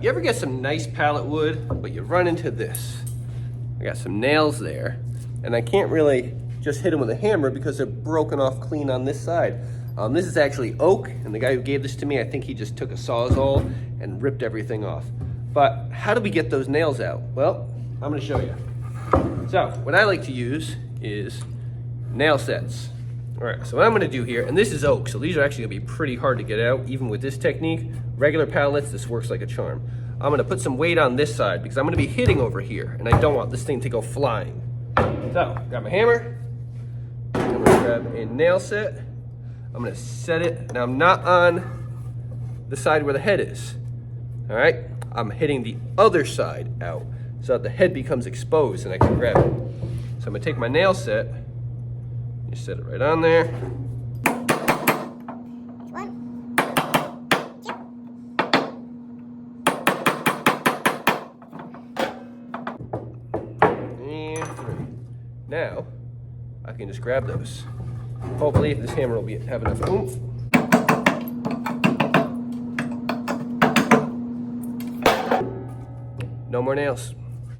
you ever get some nice pallet wood, but you run into this? I got some nails there, and I can't really just hit them with a hammer because they're broken off clean on this side. This is actually oak, and the guy who gave this to me, I think he just took a Sawzall and ripped everything off. But how do we get those nails out? Well, I'm gonna show you. So, what I like to use is nail sets. All right, so what I'm gonna do here, and this is oak, so these are actually gonna be pretty hard to get out, even with this technique. Regular pallets, this works like a charm. I'm gonna put some weight on this side because I'm gonna be hitting over here, and I don't want this thing to go flying. So, got my hammer. I'm gonna grab a nail set. I'm gonna set it. Now I'm not on the side where the head is. All right, I'm hitting the other side out so that the head becomes exposed and I can grab it. So I'm gonna take my nail set, you set it right on there. And 3. Now, I can just grab those. Hopefully this hammer will have enough oomph. No more nails.